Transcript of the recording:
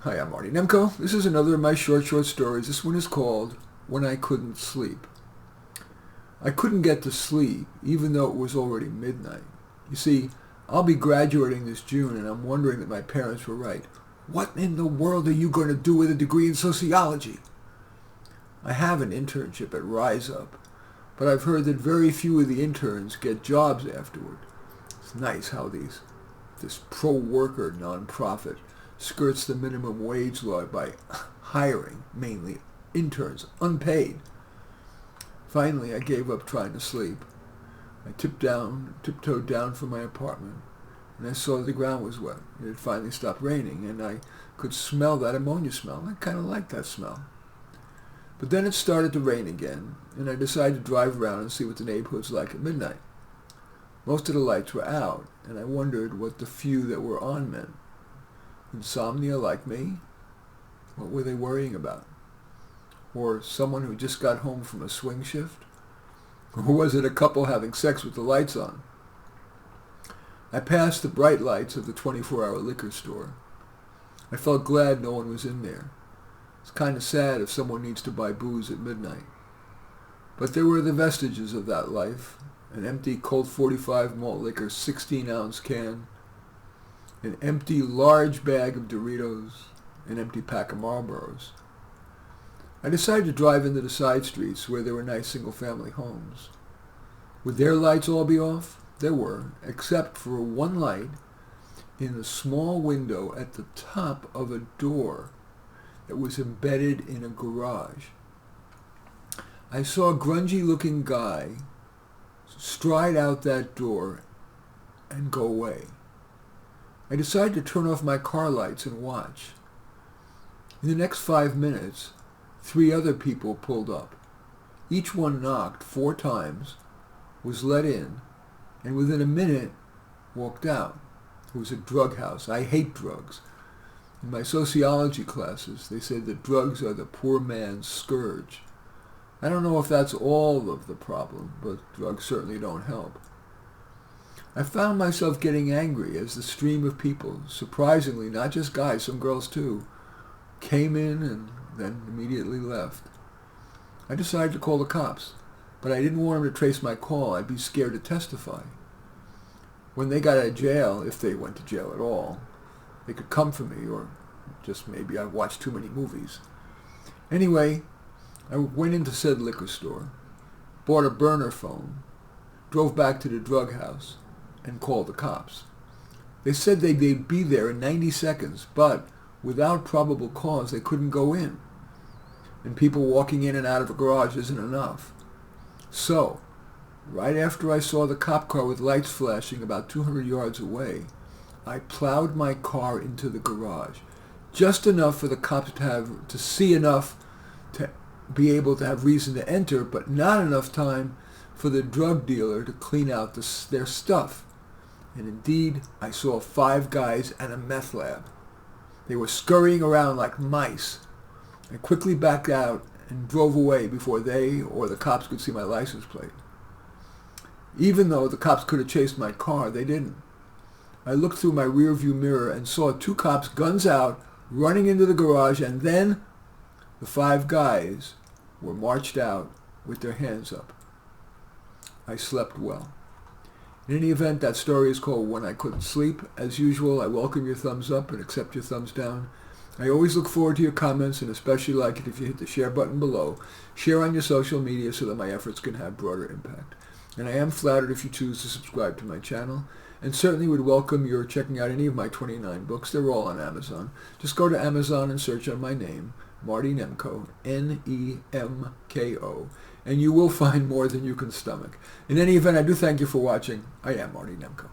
Hi, I'm Marty Nemko. This is another of my short stories. This one is called When I Couldn't Sleep. I couldn't get to sleep, even though it was already midnight. You see, I'll be graduating this June, and I'm wondering that my parents were right. What in the world are you going to do with a degree in sociology? I have an internship at Rise Up, but I've heard that very few of the interns get jobs afterward. It's nice how this pro-worker nonprofit skirts the minimum wage law by hiring mainly interns, unpaid. Finally, I gave up trying to sleep. I tiptoed down from my apartment, and I saw the ground was wet. It had finally stopped raining, and I could smell that ammonia smell. I kind of liked that smell. But then it started to rain again, and I decided to drive around and see what the neighborhood's like at midnight. Most of the lights were out, and I wondered what the few that were on meant. Insomnia like me? What were they worrying about? Or someone who just got home from a swing shift? Or was it a couple having sex with the lights on? I passed the bright lights of the 24-hour liquor store. I felt glad no one was in there. It's kind of sad if someone needs to buy booze at midnight. But there were the vestiges of that life. An empty Colt 45 malt liquor 16-ounce can, an empty large bag of Doritos, an empty pack of Marlboros. I decided to drive into the side streets where there were nice single-family homes. Would their lights all be off? There were, except for one light in a small window at the top of a door that was embedded in a garage. I saw a grungy-looking guy stride out that door and go away. I decided to turn off my car lights and watch. In the next 5 minutes, 3 other people pulled up. Each one knocked 4 times, was let in, and within a minute walked out. It was a drug house. I hate drugs. In my sociology classes, they said that drugs are the poor man's scourge. I don't know if that's all of the problem, but drugs certainly don't help. I found myself getting angry as the stream of people, surprisingly, not just guys, some girls too, came in and then immediately left. I decided to call the cops, but I didn't want them to trace my call. I'd be scared to testify. When they got out of jail, if they went to jail at all, they could come for me, or just maybe I watched too many movies. Anyway, I went into said liquor store, bought a burner phone, drove back to the drug house, and called the cops. They said they'd be there in 90 seconds, but without probable cause, they couldn't go in. And people walking in and out of a garage isn't enough. So, right after I saw the cop car with lights flashing about 200 yards away, I plowed my car into the garage. Just enough for the cops to see enough to be able to have reason to enter, but not enough time for the drug dealer to clean out their stuff. And indeed, I saw 5 guys and a meth lab. They were scurrying around like mice. I quickly backed out and drove away before they or the cops could see my license plate. Even though the cops could have chased my car, they didn't. I looked through my rearview mirror and saw 2 cops, guns out, running into the garage, and then the 5 guys were marched out with their hands up. I slept well. In any event, that story is called When I Couldn't Sleep. As usual, I welcome your thumbs up and accept your thumbs down. I always look forward to your comments, and especially like it if you hit the share button below. Share on your social media so that my efforts can have broader impact. And I am flattered if you choose to subscribe to my channel, and certainly would welcome your checking out any of my 29 books. They're all on Amazon. Just go to Amazon and search on my name, Marty Nemko, Nemko, and you will find more than you can stomach. In any event, I do thank you for watching. I am Marty Nemko.